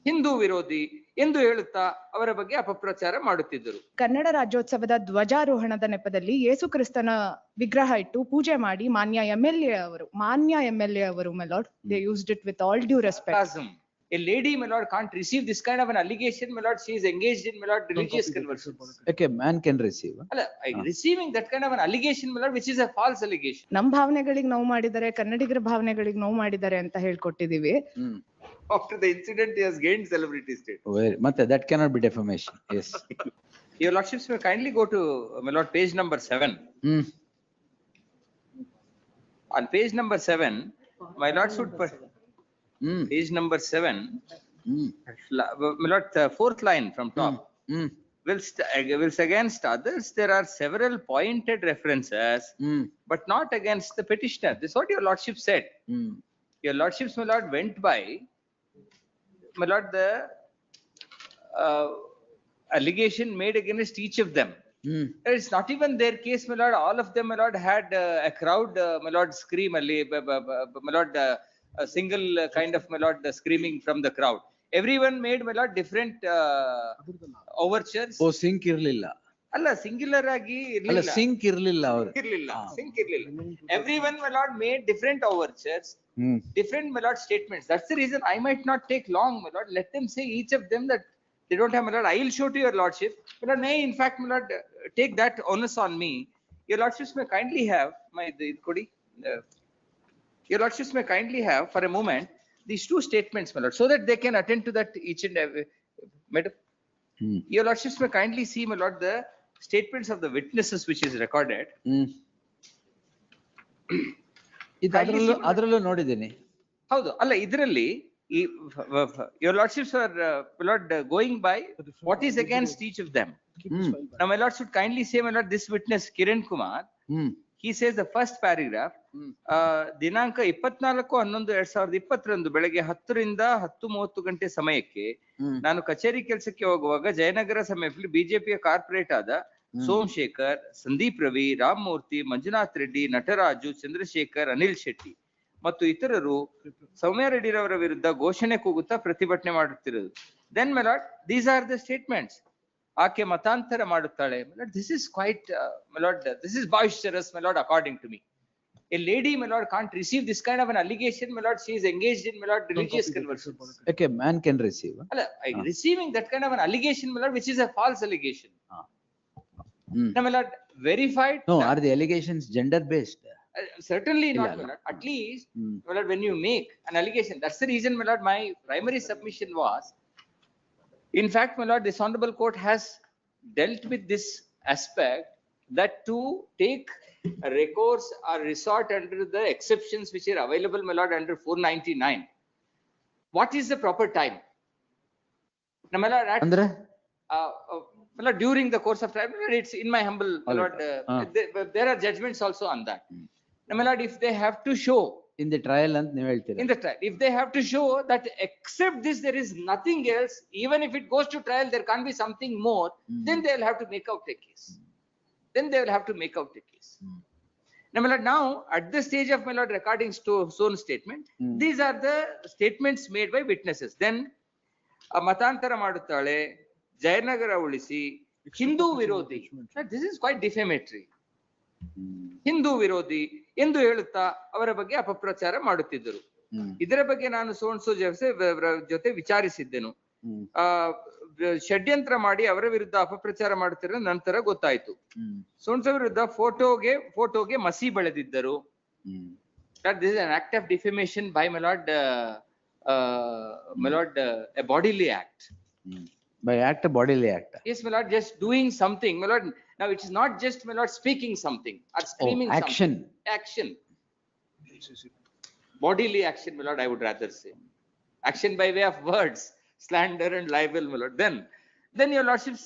ಹಿಂದೂ ವಿರೋಧಿ ಎಂದು ಹೇಳುತ್ತಾ ಅವರ ಬಗ್ಗೆ ಅಪಪ್ರಚಾರ ಮಾಡುತ್ತಿದ್ದರು. ಕನ್ನಡ ರಾಜ್ಯೋತ್ಸವದ ಧ್ವಜಾರೋಹಣದ ನೆಪದಲ್ಲಿ ಯೇಸು ಕ್ರಿಸ್ತನ ವಿಗ್ರಹ ಇಟ್ಟು ಪೂಜೆ ಮಾಡಿ ಮಾನ್ಯ MLA ಅವರು my lord, they used it with all due respect. A lady, my lord, can't receive this kind of an allegation, my lord. She is engaged in, my lord, religious conversions. Okay, man can receive. Receiving that kind of an allegation, my lord, which is a false allegation. ನಮ್ ಭಾವನೆಗಳಿಗೆ ನೋವು ಮಾಡಿದ್ದಾರೆ, ಕನ್ನಡಿಗರ ಭಾವನೆಗಳಿಗೆ ನೋವು ಮಾಡಿದ್ದಾರೆ ಅಂತ ಹೇಳ್ಕೊಟ್ಟಿದೀವಿ. After the incident, he has gained celebrity status. ಮತ್ತೆ that cannot be defamation. Yes. Your lordships may kindly go to, my lord, page number 7. On page number 7, my lord should put page number 7, my lord, fourth line from top. Whilst against others there are several pointed references, but not against the petitioner. This is what your lordship said. Your lordships, my lord, went by, my lord, the allegation made against each of them. It's not even their case, my lord. All of them, my lord, had a crowd, my lord, scream, my lord, a single kind of, my lord, screaming from the crowd. Everyone made, my lord, different overtures. Oh, sync irlilla. Alla singular agi irlilla. Alla sync irlilla avaru. Sync irlilla. Everyone, my lord, made different overtures, different, my lord, statements. That's the reason I might not take long, my lord. Let them say, each of them, that they don't have, my lord. I will show to your lordship. My lord, may in fact, my lord, take that onus on me. Your lordships may kindly have my your lordships may kindly have for a moment these two statements, my lord, so that they can attend to that each and every. Madam, your lordships may kindly see, my lord, the statements of the witnesses which is recorded. ಅದರಲ್ಲೂ ನೋಡಿದ್ದೀನಿ. ಹೌದು, ಅಲ್ಲ ಇದರಲ್ಲಿ your lordships are, my lord, going by what is against each of them. Now my lord should kindly say, my lord, this witness Kiran Kumar, he says the first paragraph, ದಿನಾಂಕ 24/11/2020 ಬೆಳಗ್ಗೆ 10 ರಿಂದ 10:30 ಗಂಟೆ ಸಮಯಕ್ಕೆ ನಾನು ಕಚೇರಿ ಕೆಲಸಕ್ಕೆ ಹೋಗುವಾಗ ಜಯನಗರ ಸಮೀಪದಲ್ಲಿ ಬಿಜೆಪಿಯ ಕಾರ್ಪೊರೇಟ್ ಆದ ಸೋಮಶೇಖರ್, ಸಂದೀಪ್ ರವಿ, ರಾಮಮೂರ್ತಿ, ಮಂಜುನಾಥ್ ರೆಡ್ಡಿ, ನಟರಾಜು, ಚಂದ್ರಶೇಖರ್, ಅನಿಲ್ ಶೆಟ್ಟಿ ಮತ್ತು ಇತರರು ಸೌಮ್ಯ ರೆಡ್ಡಿರವರ ವಿರುದ್ಧ ಘೋಷಣೆ ಕೂಗುತ್ತಾ ಪ್ರತಿಭಟನೆ ಮಾಡುತ್ತಿರುವುದು. Then my lord, these are the statements. ಆಕೆ ಮತಾಂತರ ಮಾಡುತ್ತಾಳೆ. My lord, this is quite, my lord, this is boisterous, my lord, according to me. A lady, my lord, can't receive this kind of an allegation, my lord. She is engaged in, my lord, religious conversions. Okay, man can receive. Receiving that kind of an allegation, my lord, which is a false allegation. Now, my lord, verified. No, are the allegations gender based? Certainly not, my lord. At least, my lord, when you make an allegation, that's the reason, my lord, my primary submission was, in fact, my lord, this honorable court has dealt with this aspect, that to take a recourse or resort under the exceptions which are available, my lord, under 499. What is the proper time? Now, my lord, my lord, during the course of time, it's in my humble, my lord, there are judgments also on that. Now, my lord, if they have to show in the trial and in the trial, if they have to show that except this there is nothing else, even if it goes to trial there can't be something more, then they will have to make out a case. Then they will have to make out a case. Now, my lord, now at the stage of, my lord, recording Stone statement, these are the statements made by witnesses. Then matantara ಮಾಡುತ್ತಾಳೆ, ಜಯನಗರ ಉಳಿಸಿ, ಹಿಂದೂ ವಿರೋಧಿ. This is quite defamatory. Hindu ವಿರೋಧಿ ಎಂದು ಹೇಳುತ್ತಾ ಅವರ ಬಗ್ಗೆ ಅಪಪ್ರಚಾರ ಮಾಡುತ್ತಿದ್ದರು. ಇದರ ಬಗ್ಗೆ ನಾನು ಸೋನ್ಸೋ ಜೊತೆ ವಿಚಾರಿಸಿದ್ದೆನು. ಷಡ್ಯಂತ್ರ ಮಾಡಿ ಅವರ ವಿರುದ್ಧ ಅಪಪ್ರಚಾರ ಮಾಡುತ್ತಿರೋ ನಂತರ ಗೊತ್ತಾಯ್ತು. ಸೋನ್ಸೋ ವಿರುದ್ಧ ಫೋಟೋಗೆ ಮಸಿ ಬೆಳೆದಿದ್ದರು. This is an act of defamation by, my lord, a bodily act. By act, a bodily act. Yes, my lord, just doing something, my lord. Now it is not just, my lord, speaking something or screaming action. Something. Action. Bodily action, my lord, I would rather say. Action by way of words, slander and libel, my lord. Then your lordships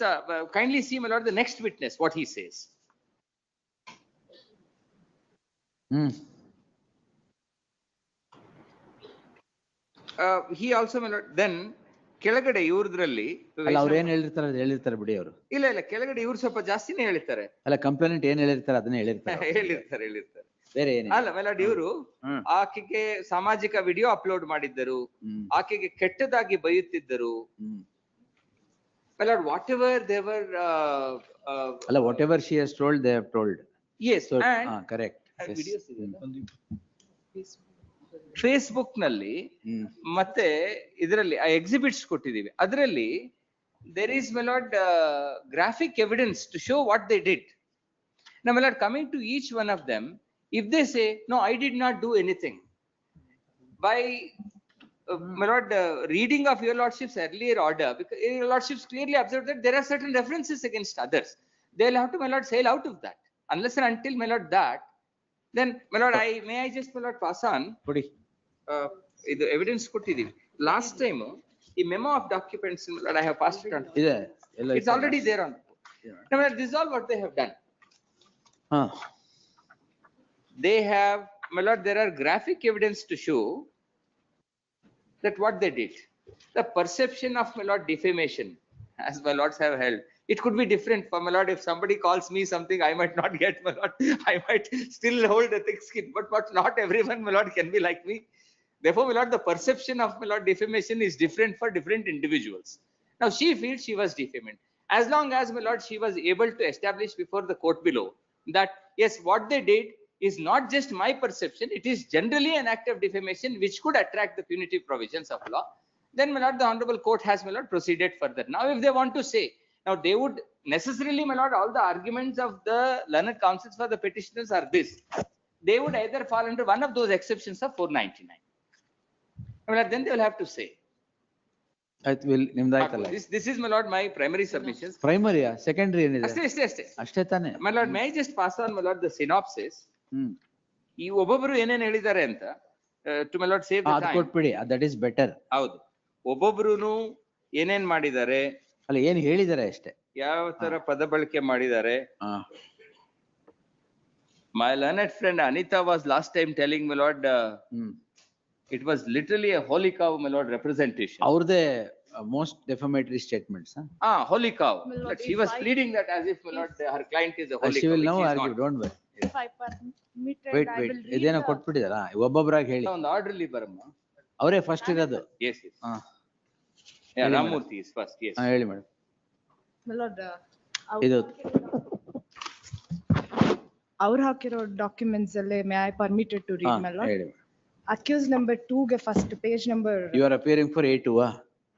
kindly see, my lord, the next witness, what he says. He also, my lord, then ಕೆಳಗಡೆ ಇವ್ರದ್ರಲ್ಲಿ ಅವ್ರು ಏನ್ ಹೇಳಿರ್ತಾರೆ ಬಿಡಿ ಅವರು. ಇಲ್ಲ ಕೆಳಗಡೆ ಇವ್ರು ಸ್ವಲ್ಪ ಜಾಸ್ತಿನೇ ಹೇಳ್ತಾರೆ. ಅಲ್ಲ, ಕಂಪ್ಲೇಂಟ್ ಏನ್ ಹೇಳಿರ್ತಾರೆ ಅದನ್ನೇ ಹೇಳಿರ್ತಾರೆ. ಬೇರೆ ಏನಿಲ್ಲ. ಅಲ್ಲ ಮೆಲಾಡ್ ಇವರು ಹ್ಮ್. ಆಕೆಗೆ ಸಾಮಾಜಿಕ ವಿಡಿಯೋ ಅಪ್ಲೋಡ್ ಮಾಡಿದ್ದರು, ಹ್ಮ್. ಆಕೆಗೆ ಕೆಟ್ಟದಾಗಿ ಬೈಯುತ್ತಿದ್ದರು. ಹ್ಮ್. ಮೆಲಾಡ್ ವಾಟ್ ಎವರ್ ದೇವರ್ ಅಲ್ಲ, whatever she has told they have told. Yes So, and correct. Videos Facebook ನಲ್ಲಿ ಮತ್ತೆ ಇದರಲ್ಲಿ ಎಕ್ಸಿಬಿಟ್ಸ್ ಕೊಟ್ಟಿದೀವಿ. ಅದರಲ್ಲಿ there is my lord graphic evidence to show what they did. Now my lord, coming to each one of them, if they say no, I did not do anything, by my lord reading of your lordship's earlier order, because your lordships clearly observed that there are certain references against others, they'll have to my lord sail out of that. Unless and until my lord that, then my lord may I just my lord pass on ಕೊಡಿ. ಇದು evidence ಕೊಟ್ಟಿದ್ದೀವಿ last time. ಈ memo of documents I have passed it on. ಇದೆ ಎಲ್ಲ. It's already there on. Now, this is all what they have done. ಹಾ. They have, my lord, there are graphic evidence to show that what they did. The perception of my lord defamation, as my lords have held, it could be different for my lord. If somebody calls me something, I might not get, my lord. I might still hold a thick skin, but not everyone, my lord, can be like me. Therefore, my lord, the perception of my lord defamation is different for different individuals. Now, she feels she was defamed. As long as, my lord, she was able to establish before the court below that, yes, what they did is not just my perception, it is generally an act of defamation which could attract the punitive provisions of law, then, my lord, the honorable court has, my lord, proceeded further. Now, if they want to say, now they would necessarily, my lord, all the arguments of the learned counsels for the petitioners are this. They would either fall under one of those exceptions of 499. Then they will have to say. ಆಯ್ತು, ನಿಮ್ದಾಯ್ತಲ್ಲ. This is, my lord, my primary submissions. ಪ್ರೈಮರಿಯಾ secondary ಏನಿದೆ? ಅಷ್ಟೇ ಅಷ್ಟೇ ತಾನೆ. My lord, may I just pass on, my lord, the synopsis? ಈ ಒಬ್ಬೊಬ್ಬರು ಏನೇನ್ ಹೇಳಿದ್ದಾರೆ ಅಂತ to my lord save the ಅದು time. ಕೊಟ್ಬಿಡಿ, ದಟ್ ಇಸ್ ಬೆಟರ್. ಹೌದು, ಒಬ್ಬೊಬ್ರುನು ಏನೇನ್ ಮಾಡಿದ್ದಾರೆ, ಅಲ್ಲ ಏನ್ ಹೇಳಿದ್ದಾರೆ ಅಷ್ಟೇ, ಯಾವ ತರ ಪದ ಬಳಕೆ ಮಾಡಿದ್ದಾರೆ. ಹಾ. My learned friend Anita was last time telling, my lord, it was literally a holy cow, my lord, representation. ಅವ್ರದೇ most defamatory statements. Holy cow. My lord, But she if was I- pleading that as if, my lord, her client is a holy she cow. will now which she is argue, not. don't worry. If I permitted, Wait, I will read ಇದೇನೋ the- ಕೊಟ್ಬಿಟ್ಟಿದಾರ, ಒಬ್ಬೊಬ್ಬರಾಗಿ ಹೇಳಿ. ಒಂದು order ಅಲ್ಲಿ ಬರಮ್ಮ. ಅವರೇ first ಇರೋದು. Yes, yes. ಹಾ. Yeah, ಹೇಳಿ Ramurthy is first, yes. ಹಾ, ಹೇಳಿ ಮೇಡಮ್. My lord, ಇದು ಅವ್ರು ಹಾಕಿರೋ ಡಾಕ್ಯುಮೆಂಟ್ಸ್ ಅಲ್ಲೇ ಮೇ ಐ ಪರ್ಮಿಟೆಡ್ ಟು ಹಾ, ರೀಡ್ my lord. ಹೇಳಿ. ಅಕ್ಯೂಸ್ ನಂಬರ್ 2 ಗೆ first page number you are appearing for A2,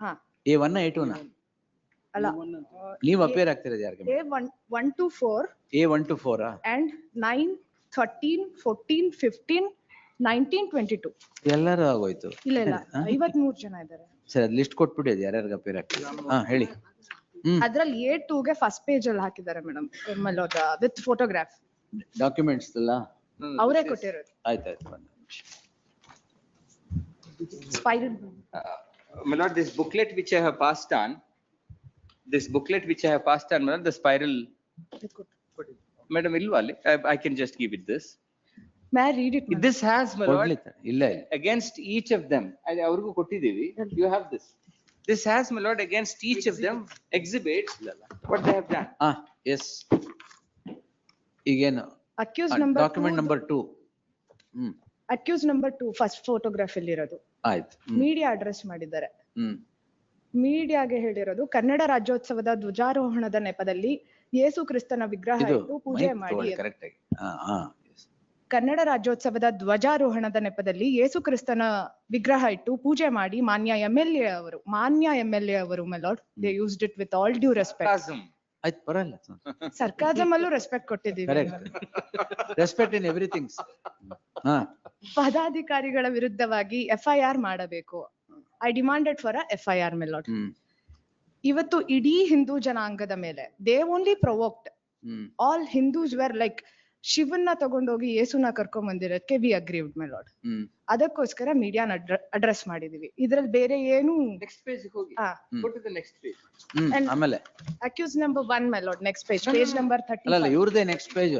ಹಾ A1 A2 ಅಲ್ಲ ನೀವು ಅಪಿಯರ್ ಆಗ್ತಿರೋದು ಯಾರಿಗೆ? A1 to 4 A1 to 4 and 9 13 14 15 19 22 ಎಲ್ಲರೂ ಆಗೋಯ್ತು. ಇಲ್ಲ 53 ಜನ ಇದ್ದಾರೆ ಸರಿ, ಅದ್ ಲಿಸ್ಟ್ ಕೊಟ್ಬಿಡಿ, ಅದು ಯಾರ್ಯಾರಿಗೆ ಅಪಿಯರ್ ಆಗ್ತಿದೆ. ಹಾ, ಹೇಳಿ. ಅದ್ರಲ್ಲಿ A2 ಗೆ ಫಸ್ಟ್ ಪೇಜ್ ಅಲ್ಲಿ ಹಾಕಿದ್ದಾರೆ ಮೇಡಮ್, ವಿತ್ ಫೋಟೋಗ್ರಾಫ್ ಡಾಕ್ಯುಮೆಂಟ್ಸ್ ಎಲ್ಲ ಅವರೇ ಕೊಟ್ಟಿರೋದು. ಆಯ್ತಾಯ್ತು. Spiral My lord, this booklet which I have passed on, my lord, the spiral. Madam, ilva ಅಲ್ಲಿ? I can just give it this. May I read it? This has, my lord, ಇಲ್ಲ against each of them. ಅವ್ರಿಗೂ ಕೊಟ್ಟಿದ್ದೀವಿ. You have this. This has, my lord, against each of them exhibits what they have done. ಹಾ, yes. ಈಗೇನು accused number document number 2. Accused number 2 first photograph ಅಲ್ಲಿ ಇರೋದು. ಆಯ್ತು. Media address ಮಾಡಿದ್ದಾರೆ. ಮೀಡಿಯಾಗೆ ಹೇಳಿರೋದು, ಕನ್ನಡ ರಾಜ್ಯೋತ್ಸವದ ಧ್ವಜಾರೋಹಣದ ನೆಪದಲ್ಲಿ ಯೇಸು ಕ್ರಿಸ್ತನ ವಿಗ್ರಹ ಇಟ್ಟು ಪೂಜೆ ಮಾಡಿ. ಕರೆಕ್ಟ್ ಆಗಿ. ಹಾ. ಕನ್ನಡ ರಾಜ್ಯೋತ್ಸವದ ಧ್ವಜಾರೋಹಣದ ನೆಪದಲ್ಲಿ ಯೇಸು ಕ್ರಿಸ್ತನ ವಿಗ್ರಹ ಇಟ್ಟು ಪೂಜೆ ಮಾಡಿ ಮಾನ್ಯ MLA ಅವರು my lord, they used it with all due respect. Sarcasm. ಆಯ್ತು, ಬರಲ್ಲ. ಸರ್ಕಾಸಮ್ ಅಲ್ಲೂ ರೆಸ್ಪೆಕ್ಟ್ ಕೊಟ್ಟಿದ್ದೀವಿ. ಕರೆಕ್ಟ್. Respect in everything. ಹಾ. ಪದಾಧಿಕಾರಿಗಳ ವಿರುದ್ಧವಾಗಿ FIR ಮಾಡಬೇಕು. I demanded for FIR my lord. ಇವತ್ತು ಇಡೀ ಹಿಂದೂ ಜನಾಂಗದ ಮೇಲೆ they only provoked. All Hindus were like ಶಿವನ್ನ ತಗೊಂಡೋಗಿ ಯೇಸುನ ಕರ್ಕೊಂಡ್ ಬಂದಿರೋದಕ್ಕೆ ವಿ ಅಗ್ರೀವ್ಡ್ my lord. ಅದಕ್ಕೋಸ್ಕರ ಮೀಡಿಯಾನ ಅಡ್ರೆಸ್ ಮಾಡಿದೀವಿ. ಇದ್ರಲ್ಲಿ ಬೇರೆ ಏನು. Next page ಹೋಗಿ. Go to the next page. ಆಮೇಲೆ ಅಕ್ಯೂಸ್ ನಂಬರ್ 1 my lord, next page, page number 35. ಅಲ್ಲ, ಇವ್ರದೇ next page.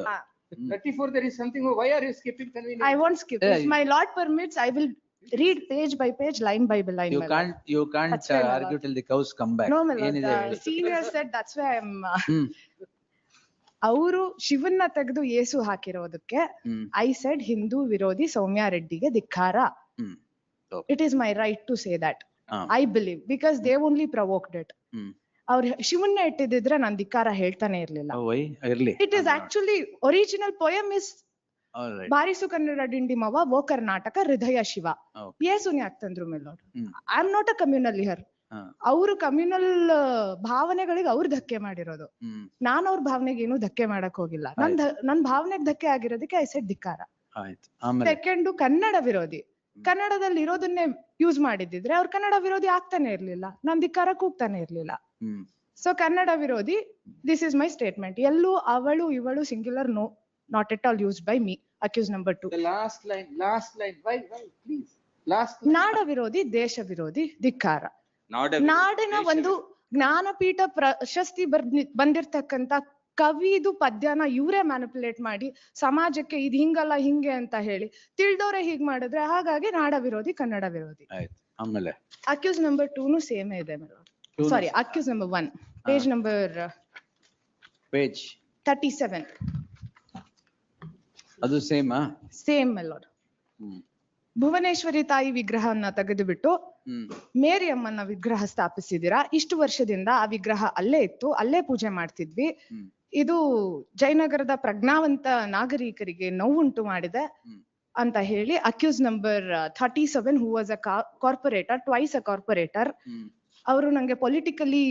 34 there is something. Why are you skipping? I won't skip. If my lord permits, I will read page by page, line by line. You can't argue till the cows come back. No my lord, ಏನಿದೆ? the senior said that's why I'm ಅವರು ಶಿವನ್ನ ತೆಗೆದು ಯೇಸು ಹಾಕಿರೋದಕ್ಕೆ I said Hindu ವಿರೋಧಿ ಸೌಮ್ಯ ರೆಡ್ಡಿಗೆ ಧಿಕ್ಕಾರ. It is my right to say that. I believe because they only provoked it. ಅವ್ರು ಶಿವನ್ನ ಇಟ್ಟಿದ್ರೆ ನಾನ್ ಧಿಕ್ಕಾರ ಹೇಳ್ತಾನೆ ಇರ್ಲಿಲ್ಲ. It is actually original poem is ಬಾರಿಸು ಕನ್ನಡ ಡಿಂಡಿಮವ ಓ ಕರ್ನಾಟಕ ಹೃದಯ ಶಿವ. ಯೇಸುನ್ ಯಾಕೆ ತಂದ್ರು my lord? I am not a communal here. ಅವರು ಕಮ್ಯುನಲ್ ಭಾವನೆಗಳಿಗೆ ಅವ್ರು ಧಕ್ಕೆ ಮಾಡಿರೋದು. ನಾನ್ ಅವ್ರ ಭಾವನೆಗೆ ಏನು ಧಕ್ಕೆ ಮಾಡಕ್ ಹೋಗಿಲ್ಲ. ನನ್ ಭಾವನೆಗೆ ಧಕ್ಕೆ ಆಗಿರೋದಕ್ಕೆ ಐ ಸೆಡ್ ಧಿಕ್ಕಾರ. ಸೆಕೆಂಡು, ಕನ್ನಡ ವಿರೋಧಿ. ಕನ್ನಡದಲ್ಲಿ ಇರೋದನ್ನೇ ಯೂಸ್ ಮಾಡಿದ್ರೆ ಅವ್ರು ಕನ್ನಡ ವಿರೋಧಿ ಆಗ್ತಾನೆ ಇರ್ಲಿಲ್ಲ, ನಾನ್ ಧಿಕ್ಕಾರ ಕೂಗ್ತಾನೆ ಇರ್ಲಿಲ್ಲ. ಸೊ ಕನ್ನಡ ವಿರೋಧಿ, ದಿಸ್ ಇಸ್ ಮೈ ಸ್ಟೇಟ್ಮೆಂಟ್. ಎಲ್ಲೂ ಅವಳು ಇವಳು singular, no, not at all used by me. Accused number 2. last line, why please, last line. ನಾಡ ವಿರೋಧಿ, ದೇಶ ವಿರೋಧಿ, ಧಿಕ್ಕಾರ. ನಾಡಿನ ಒಂದು ಜ್ಞಾನಪೀಠ ಪ್ರಶಸ್ತಿ ಬಂದಿರ್ತಕ್ಕಂತ ಕವಿದು ಪದ್ಯನ ಇವರೇ ಮ್ಯಾನಿಪುಲೇಟ್ ಮಾಡಿ ಸಮಾಜಕ್ಕೆ ಇದು ಹಿಂಗಲ್ಲ ಹಿಂಗೆ ಅಂತ ಹೇಳಿ ತಿಳಿದವ್ರೆ ಹೀಗ್ ಮಾಡಿದ್ರೆ, ಹಾಗಾಗಿ ನಾಡ ವಿರೋಧಿ, ಕನ್ನಡ ವಿರೋಧಿ. ಆಮೇಲೆ ಅಕ್ಯೂಸ್ ನಂಬರ್ 2 ಸೇಮ್ ಇದೆ. ಸಾರಿ, ಅಕ್ಯೂಸ್ ನಂಬರ್ 1, ಪೇಜ್ ನಂಬರ್ 37. ಅದು ಸೇಮ್ ಮೆಲೋಡ್. ಭುವನೇಶ್ವರಿ ತಾಯಿ ವಿಗ್ರಹವನ್ನ ತೆಗೆದುಬಿಟ್ಟು ಮೇರಿ ಅಮ್ಮನ ವಿಗ್ರಹ ಸ್ಥಾಪಿಸಿದಿರಾ. ಇಷ್ಟು ವರ್ಷದಿಂದ ಆ ವಿಗ್ರಹ ಅಲ್ಲೇ ಇತ್ತು, ಅಲ್ಲೇ ಪೂಜೆ ಮಾಡ್ತಿದ್ವಿ. ಇದು ಜಯನಗರದ ಪ್ರಜ್ಞಾವಂತ ನಾಗರಿಕರಿಗೆ ನೋವುಂಟು ಮಾಡಿದೆ ಅಂತ ಹೇಳಿ accused number 37, who was a corporator, twice a corporator, ಅವರು ನಂಗೆ ಪೊಲಿಟಿಕಲಿ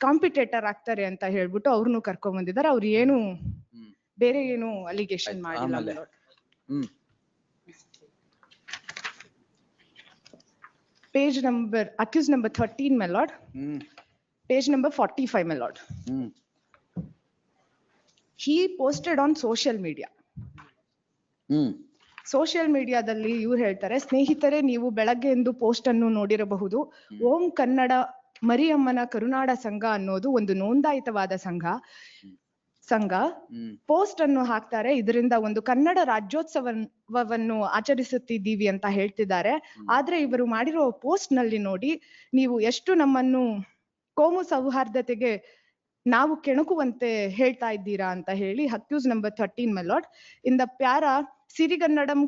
ಕಾಂಪಿಟೇಟರ್ ಆಗ್ತಾರೆ ಅಂತ ಹೇಳ್ಬಿಟ್ಟು ಅವ್ರನ್ನು ಕರ್ಕೊಂಡ್ ಬಂದಿದ್ದಾರೆ. ಅವ್ರು ಏನು ಬೇರೆ ಏನು ಅಲಿಗೇಷನ್ ಮಾಡಿಲ್ಲ. Page number, accused number 13, my lord. Page number 45, my lord. He posted on social media. Social ಮೀಡಿಯಾದಲ್ಲಿ ಇವ್ರು ಹೇಳ್ತಾರೆ, ಸ್ನೇಹಿತರೆ ನೀವು ಬೆಳಗ್ಗೆ ಎಂದು ಪೋಸ್ಟ್ ಅನ್ನು ನೋಡಿರಬಹುದು. ಓಂ ಕನ್ನಡ ಮರಿಯಮ್ಮನ ಕರುನಾಡ ಸಂಘ ಅನ್ನೋದು ಒಂದು ನೋಂದಾಯಿತವಾದ ಸಂಘ ಪೋಸ್ಟ್ ಅನ್ನು ಹಾಕ್ತಾರೆ. ಇದರಿಂದ ಒಂದು ಕನ್ನಡ ರಾಜ್ಯೋತ್ಸವವನ್ನು ಆಚರಿಸುತ್ತಿದ್ದೀವಿ ಅಂತ ಹೇಳ್ತಿದ್ದಾರೆ. ಆದ್ರೆ ಇವರು ಮಾಡಿರೋ ಪೋಸ್ಟ್ ನಲ್ಲಿ ನೋಡಿ, ನೀವು ಎಷ್ಟು ನಮ್ಮನ್ನು ಕೋಮು ಸೌಹಾರ್ದತೆಗೆ ನಾವು ಕೆಣಕುವಂತೆ ಹೇಳ್ತಾ ಇದ್ದೀರಾ ಅಂತ ಹೇಳಿ accused number 13, my lord. In the para, ಸಿರಿಗನ್ನಡಂ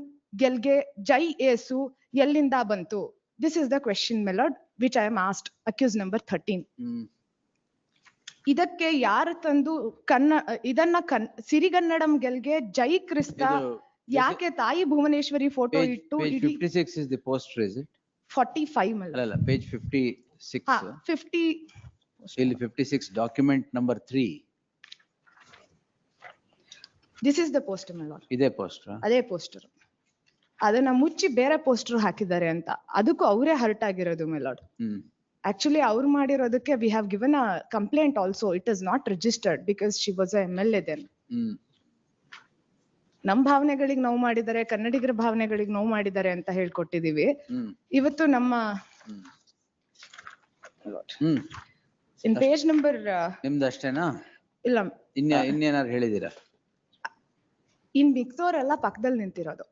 ಗೆಲ್ಗೆ ಜೈ ಏಸು ಎಲ್ಲಿಂದ ಬಂತು? This is the question, my lord, which I am asked. Accused number 13. ಇದಕ್ಕೆ ಯಾರು ತಂದು ಇದನ್ನ ಸಿರಿಗನ್ನಡಂ ಗೆಲ್ಗೆ ಜೈ ಕ್ರಿಸ್ತ ಯಾಕೆ ತಾಯಿ ಭುವನೇಶ್ವರಿ ಫೋಟೋ ಇಟ್ಟು? 56 is the poster, is it? 45, my lord. ಅಲ್ಲ, page 56. 50. ಇಲ್ಲಿ 56, document number 3. This is the poster, my lord. ಇದೇ poster? ಅದೇ ಪೋಸ್ಟರ್. ಅದನ್ನ ಮುಚ್ಚಿ ಬೇರೆ ಪೋಸ್ಟರ್ ಹಾಕಿದ್ದಾರೆ ಅಂತ, ಅದಕ್ಕೂ ಅವರೇ ಹರ್ಟ್ ಆಗಿರೋದು, my lord. Actually, ಅವ್ರು ಮಾಡಿರೋದಕ್ಕೆ we have given a complaint also. It is not registered because she was a MLA then. ನಮ್ ಭಾವನೆಗಳಿಗೆ ನೋವು ಮಾಡಿದ್ದಾರೆ, ಕನ್ನಡಿಗರ ಭಾವನೆಗಳಿಗೆ ನೋವು ಮಾಡಿದ್ದಾರೆ ಅಂತ ಹೇಳ್ಕೊಟ್ಟಿದೀವಿ. ಇವತ್ತು ನಮ್ಮ ಇನ್ ಪೇಜ್ ನಂಬರ್ ನಿಮ್ದು ಅಷ್ಟೇನಾ? ಇಲ್ಲ, ಇನ್ನೇನಾರು ಹೇಳಿದೀರಾ? ಇನ್ ಮಿಕ್ತೋರೆಲ್ಲ ಪಕ್ಕದಲ್ಲಿ ನಿಂತಿರೋದು.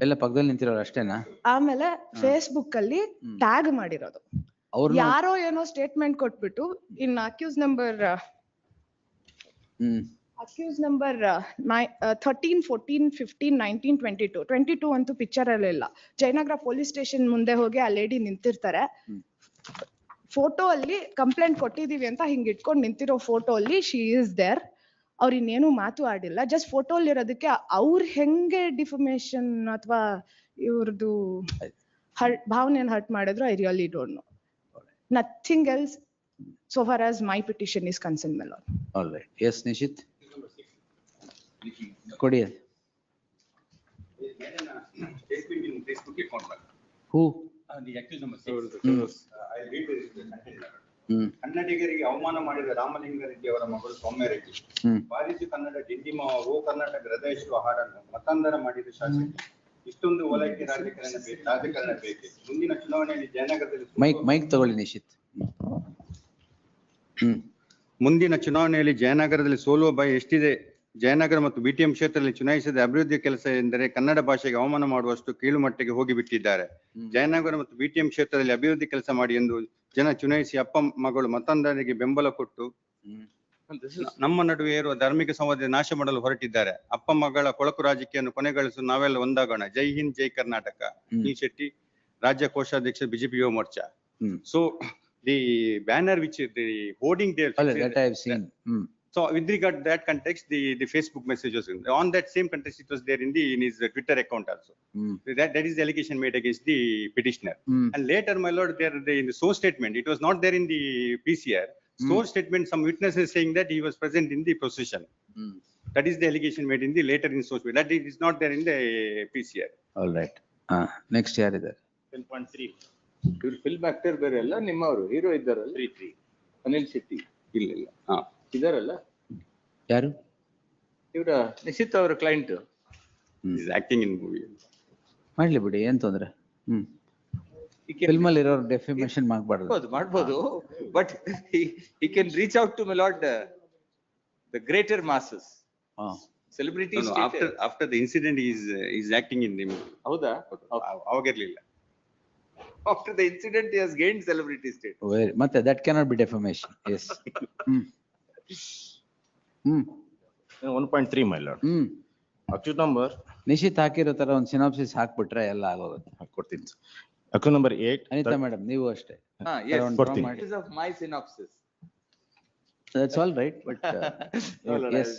ಎಲ್ಲ ಪಕ್ಕದಲ್ಲಿ ನಿಂತಿರೋರು ಅಷ್ಟೇನಾ? ಆಮೇಲೆ ಫೇಸ್ಬುಕ್ ಅಲ್ಲಿ ಟ್ಯಾಗ್ ಮಾಡಿರೋದು. ಯಾರೋ ಏನೋ ಸ್ಟೇಟ್ಮೆಂಟ್ ಕೊಟ್ಬಿಟ್ಟು ಇನ್ ಅಕ್ಯೂಸ್ ನಂಬರ್ 13, 14, 15, 19, 22 ಅಂತೂ ಪಿಕ್ಚರ್ ಅಲ್ಲಿ ಇಲ್ಲ. ಜಯನಗರ ಪೊಲೀಸ್ ಸ್ಟೇಷನ್ ಮುಂದೆ ಹೋಗಿ ಆ ಲೇಡಿ ನಿಂತಿರ್ತಾರೆ. ಫೋಟೋ ಅಲ್ಲಿ ಕಂಪ್ಲೇಂಟ್ ಕೊಟ್ಟಿದೀವಿ ಅಂತ ಹಿಂಗ್ ಇಟ್ಕೊಂಡು ನಿಂತಿರೋ ಫೋಟೋ ಅಲ್ಲಿ ಶಿ ಇಸ್ ದೇರ್. ಅವ್ರ ಇನ್ನೇನು ಮಾತು ಆಡಿಲ್ಲ, ಜಸ್ಟ್ ಫೋಟೋ ಅಲ್ಲಿ ಇರೋದಕ್ಕೆ ಅವ್ರ ಹೆಂಗೆ ಡಿಫರ್ಮೇಶನ್ ಅಥವಾ ಇವ್ರದ್ದು ಭಾವನೆಯನ್ನು ಹರ್ಟ್ ಮಾಡಿದ್ರು, I really don't know. Nothing else so far as my petition is concerned, my lord. All right. Yes, Nishit. Kodi. Statement in Facebook account. Who? The accused number 6. I read the content. ಕನ್ನಡಿಗರಿಗೆ ಅವಮಾನ ಮಾಡಿದ ರಾಮಲಿಂಗ ರೆಡ್ಡಿ ಅವರ ಮಗಳು ಸೌಮ್ಯ ರೆಡ್ಡಿ ಬಾರಿಸು ಕನ್ನಡ ಡಿಂಡಿಮ ಓ ಕರ್ನಾಟಕ ಹೃದಯ ಹಾಡನ್ನು ಮತಾಂತರ ಮಾಡಿದ ಶಾಸಕಿ. ಇಷ್ಟೊಂದು ಓಲೈಕೆ ರಾಜಕಾರಣ ಬೇಕೆ? ಮುಂದಿನ ಚುನಾವಣೆಯಲ್ಲಿ ಜಯನಗರದಲ್ಲಿ ಮೈಕ್ ತಗೊಳ್ಳಿ ನಿಶಿತ್. ಮುಂದಿನ ಚುನಾವಣೆಯಲ್ಲಿ ಜಯನಗರದಲ್ಲಿ ಸೋಲುವ ಭಯ ಎಷ್ಟಿದೆ? ಜಯನಗರ ಮತ್ತು ಬಿಟಿಎಂ ಕ್ಷೇತ್ರದಲ್ಲಿ ಚುನಾಯಿಸಿದ ಅಭಿವೃದ್ಧಿ ಕೆಲಸ ಎಂದರೆ ಕನ್ನಡ ಭಾಷೆಗೆ ಅವಮಾನ ಮಾಡುವಷ್ಟು ಕೀಳು ಮಟ್ಟಿಗೆ ಹೋಗಿಬಿಟ್ಟಿದ್ದಾರೆ. ಜಯನಗರ ಮತ್ತು ಬಿಟಿಎಂ ಕ್ಷೇತ್ರದಲ್ಲಿ ಅಭಿವೃದ್ಧಿ ಕೆಲಸ ಮಾಡಿ ಎಂದು ಜನ ಚುನಾಯಿಸಿ ಅಪ್ಪ ಮಗಳು ಮತಾಂಧರಿಗೆ ಬೆಂಬಲ ಕೊಟ್ಟು And this is, ನಮ್ಮ ನಡುವೆ ಇರುವ ಧಾರ್ಮಿಕ ಸಂವಾದ ನಾಶ ಮಾಡಲು ಹೊರಟಿದ್ದಾರೆ. ಅಪ್ಪ ಮಗಳ ಕೊಳಕು ರಾಜಕೀಯನ್ನು ಕೊನೆಗಳಿಸಲು ನಾವೆಲ್ಲ ಒಂದಾಗೋಣ. ಜೈ ಹಿಂದ್, ಜೈ ಕರ್ನಾಟಕ. ನೀಲ್ ಶೆಟ್ಟಿ, ರಾಜ್ಯ ಕೋಶಾಧ್ಯಕ್ಷ BJP Yuva Morcha. So the banner which the hoarding there. That I have seen. So with regard to that context, the Facebook message was on that same context. It was there in his Twitter account also. That is the allegation made against the petitioner. And later, my lord, in the source statement, it was not there in the PCR. Source statement, some witnesses saying that he was present in the procession. That is the allegation made in the later in source. That is not there in the PCR. All right. Next year is there. 10.3. ಇವ್ರು film actor ಬೇರೆ ಅಲ್ಲ, ನಿಮ್ಮವರು hero ಇದ್ದಾರಲ್ಲ, 3. ಅನಿಲ್ ಶೆಟ್ಟಿ ಇಲ್ಲ. ಇದಾರಲ್ಲ, ಯಾರು? ಇವರ ನಿಶ್ಚಿತ್ ಅವರ client. Is acting in movie. ಮಾಡ್ಲಿ ಬಿಡಿ, ಏನ್ ತೊಂದ್ರೆ. ಫಿಲ್ಮ್ ಅಲ್ಲಿ ಇರೋರು ಡೆಫಿಮೇಷನ್ ಮಾಡ್ಬೋದು, but he can reach out to my lord the greater masses. Celebrities. After the incident, he is acting in the movie. ಹೌದಾ? ಅವಾಗಿರ್ಲಿಲ್ಲ. After the incident, he has gained celebrity status. ಮತ್ತೆ that cannot be defamation. Yes. 1.3 my lord. Accused number Nishit ಹಾಕಿರೋ ತರ ಒಂದು synopsis ಹಾಕ್ಬಿಟ್ರೆ ಎಲ್ಲ ಆಗೋಗುತ್ತೆ. ಕೊಡ್ತೀನಿ. Accused number 8. Anita madam, ನೀವು ಅಷ್ಟೇ. Yes, ಕೊಡ್ತೀನಿ. it is of my synopsis. That's all right, but yes.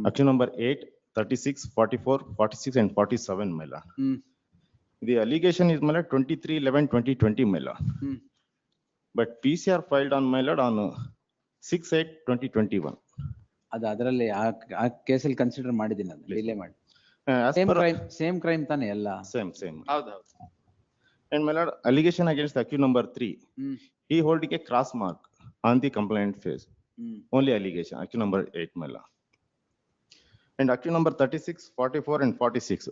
Accused number 8, 36, 44, 46 and 47 my lord. The allegation is my lord 23/11/2020 my lord. But PCR filed on my lord on 6/8/2021. ಅದು ಅದರಲ್ಲಿ ಆ ಕೇಸಲ್ಲಿ consider ಮಾಡಿದ್ದೀನಿ, ಅದನ್ನ delay ಮಾಡಿ. As per same crime ತಾನೆ ಎಲ್ಲ. same. ಹೌದು. And my lord, allegation against the accused number 3. He holding a cross mark on the complaint face. Only allegation. Accused number 8 my lord. And accused number 36, 44 and 46.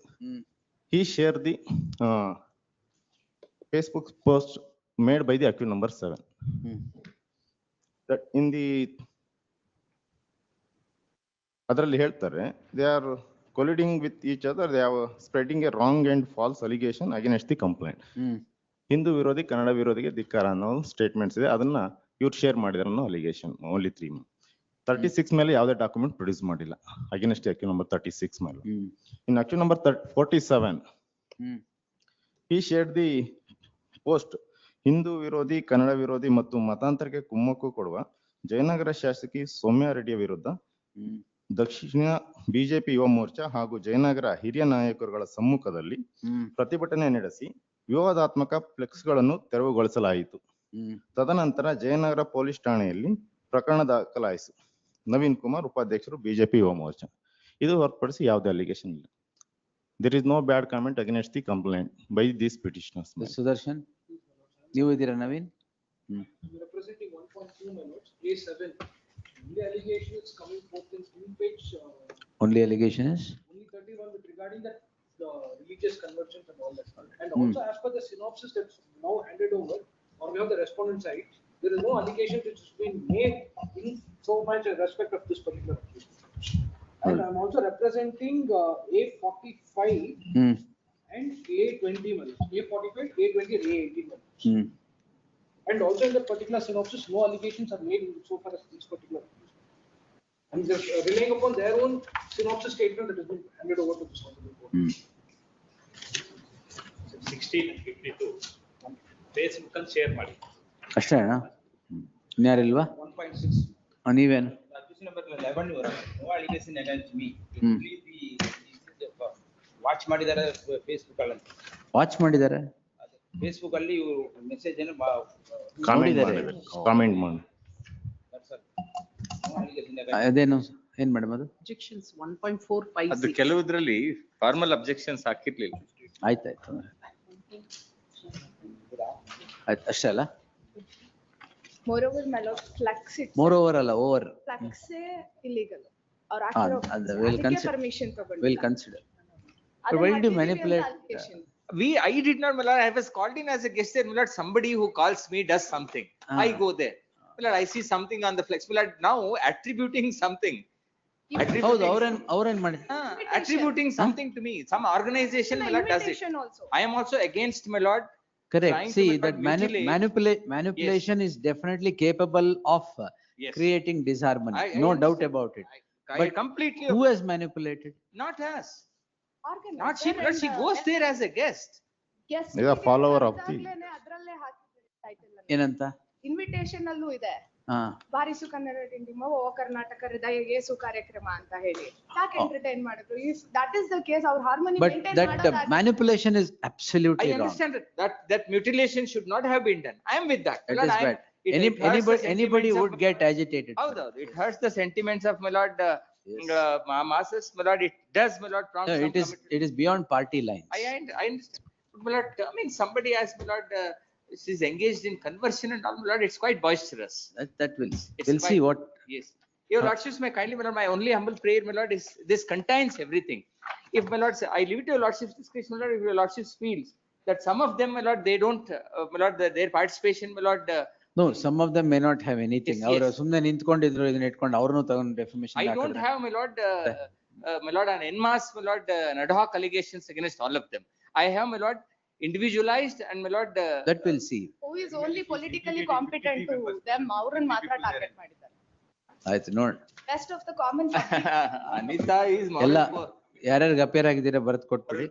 He shared the Facebook post made by the accused number 7. That in the ಅದರಲ್ಲಿ ಹೇಳ್ತಾರೆ, they are colliding with each other, they are spreading a wrong and false allegation against the complaint. Hindu ವಿರೋಧಿ, ಕನ್ನಡ ವಿರೋಧಿಗೆ ಧಿಕ್ಕಾರ ಅನ್ನೋ statements ಇದೆ, ಅದನ್ನ ಇವ್ರು share ಮಾಡಿದಾರೆ ಅನ್ನೋ ಅಲಿಗೇಷನ್. ಓನ್ಲಿ 3. 36 ಮೇಲೆ ಯಾವುದೇ ಡಾಕ್ಯುಮೆಂಟ್ ಪ್ರೊಡ್ಯೂಸ್ ಮಾಡಿಲ್ಲ ಅಗೇನ್ಸ್ಟ್ accused number 36 ಮೇಲೆ. ಇನ್ accused number 47, he shared the post Hindu ವಿರೋಧಿ, ಕನ್ನಡ ವಿರೋಧಿ ಮತ್ತು ಮತಾಂತರಕ್ಕೆ ಕುಮ್ಮಕ್ಕು ಕೊಡುವ ಜಯನಗರ ಶಾಸಕಿ ಸೌಮ್ಯ ರೆಡ್ಡಿಯ ವಿರುದ್ಧ ದಕ್ಷಿಣ ಬಿಜೆಪಿ ಯುವ ಮೋರ್ಚಾ ಹಾಗೂ ಜಯನಗರ ಹಿರಿಯ ನಾಯಕರುಗಳ ಸಮ್ಮುಖದಲ್ಲಿ ಪ್ರತಿಭಟನೆ ನಡೆಸಿ ವಿವಾದಾತ್ಮಕ ಫ್ಲೆಕ್ಸ್ಗಳನ್ನು ತೆರವುಗೊಳಿಸಲಾಯಿತು. ತದನಂತರ ಜಯನಗರ ಪೊಲೀಸ್ ಠಾಣೆಯಲ್ಲಿ ಪ್ರಕರಣ ದಾಖಲಾಯಿಸಿ ನವೀನ್ ಕುಮಾರ್, ಉಪಾಧ್ಯಕ್ಷರು, ಬಿಜೆಪಿ ಯುವ ಮೋರ್ಚಾ. ಇದು ಹೊರತುಪಡಿಸಿ ಯಾವುದೇ ಅಲಿಗೇಷನ್ ಇಲ್ಲ. There is no bad comment against the complaint by these petitioners. Sudarshan, ನೀವು ಇದ್ದೀರಾ Naveen? Representing 1.2 minutes, A7. The allegation is coming forth in page. Only allegation is? Only 31 with regarding that the religious conversions and all that. And also as per the synopsis that's now handed over, or we have the respondent side, there is no allegation which has been made in so much respect of this particular case. And I'm also representing A45 and A20 minutes. A45, A20, and A18 minutes. And also in the particular synopsis, no allegations are made so far as this particular case. I'm just relying upon their own synopsis statement that has been handed over to this court. 16 and 52. Facebook ಅಲ್ಲಿ share ಮಾಡಿ. ಅಷ್ಟೇ ಅಣ್ಣ? ಇನ್ಯಾರಿಲ್ವಾ? 1.6. ನೀವೇನು? Number 11 no allegation against me. Watch ಮಾಡಿದ್ದಾರೆ Facebook ಅಲ್ಲಿ. Watch ಮಾಡಿದ್ದಾರೆ? Facebook ಅಲ್ಲಿ ಇವರು ಮೆಸೇಜ್ ಅನ್ನು ಕಾಮೆಂಟ್ ಮಾಡಿ. ಅದೇನು ಏನ್ ಮೇಡಮ್ ಅದು? Objections 1.45. ಅದು ಕೆಲವುದ್ರಲ್ಲಿ ಫಾರ್ಮಲ್ ಅಬ್ಜೆಕ್ಷನ್ಸ್ ಹಾಕಿರ್ಲಿಲ್ಲ. ಆಯ್ತಾಯ್ತು, ಅಷ್ಟೇ ಅಲ್ಲ? Moreover, my lord, more over ಅಲ್ಲ, over. flex illegal. Or we'll consider. permission ತಗೊಂಡು. We'll consider. So why did you manipulate? I did not, my lord. I was called in as a guest there, my lord. Somebody who calls me does something. I go there. My lord, I see something on the flex. My lord, now attributing something. ಹೌದು, ಅವ್ರೇನ್ ಮಾಡಿ? Attributing something to me. Some organization, my lord, does it. I am also against, my lord. Correct. See, that manipulation is definitely capable of Yes. creating disharmony, I no doubt understand. about it. I But completely, Who has manipulated? not us, Organizer not she, but she and, goes there as a guest. guest Is a ಗೆ follower of the- ಅದಾಗ್ಲೇನೆ ಅದ್ರಲ್ಲೇ ಹಾಕಿದ್ದಾರೆ title ಅನ್ನು. ಏನಂತ? Invitation ಅಲ್ಲೂ ಇದೆ. ಹಾ. ಬಾರಿಸು ಕನ್ನಡ ಡಿಂಡಿಮ ಓ ಕರ್ನಾಟಕ ಹೃದಯ ಏಸು ಕಾರ್ಯಕ್ರಮ ಅಂತ ಹೇಳಿ. ಯಾಕೆ entertain ಮಾಡಿದ್ರು? If that is the case, ಅವ್ರ harmony But maintain that ಮಾಡೋದಾದ್ರೆ- manipulation is I absolutely wrong. understand that mutilation should not have been done. I am with that. That Lord, is I am- bad. it hurts the Anybody sentiments would of- get agitated. for ಹೌದು, it. it hurts the sentiments of my lord, Yes. masses, my lord, it does, my lord, prompt No, some it is, commitment. it is beyond party lines. I understand, my lord, I mean, somebody has, my lord, she's engaged in conversion and all, my lord, it's quite boisterous. That will, It's we'll see quite- what, Yes. Your lordships, my kindly, my lord, my only humble prayer, my lord, is this contains everything. If my lord, I leave it to your lordship's discretion, my lord, if your lordships feels that some of them, my lord, they don't, my lord, their participation, my lord, no, some of them may not have anything. Yes, ಅವರು yes. ಸುಮ್ನೆ ನಿಂತ್ಕೊಂಡಿದ್ರು ಇದನ್ನ ಇಟ್ಕೊಂಡು ಅವ್ರನ್ನು ತಗೊಂಡು defamation I don't ಹಾಕಿದ್ರೆ. have, my lord, an en masse, my lord, an ad hoc allegations against all of them. I have, my lord, individualized and my lord, That we'll see. Who is only politically competent to them, ಅವ್ರನ್ನ ಮಾತ್ರ target ಮಾಡಿದ್ದಾರೆ. ಆಯ್ತು ನೋಡ್. Rest of the common Anita is ಎಲ್ಲ moral for. ಯಾರ್ಯಾರಿಗೆ appear ಆಗಿದ್ದೀರಾ ಬರ್ದ್ ಕೊಟ್ಬಿಡಿ.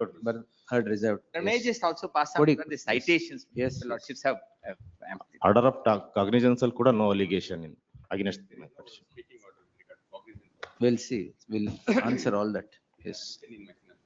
Heard reserved. May I Yes. just also pass on Kodi. the citations? Yes, The yes. lordships have. Order of cognizance ಅಲ್ಲಿ ಕೂಡ no allegation in against the petition. We'll see. We'll answer all that. Yes.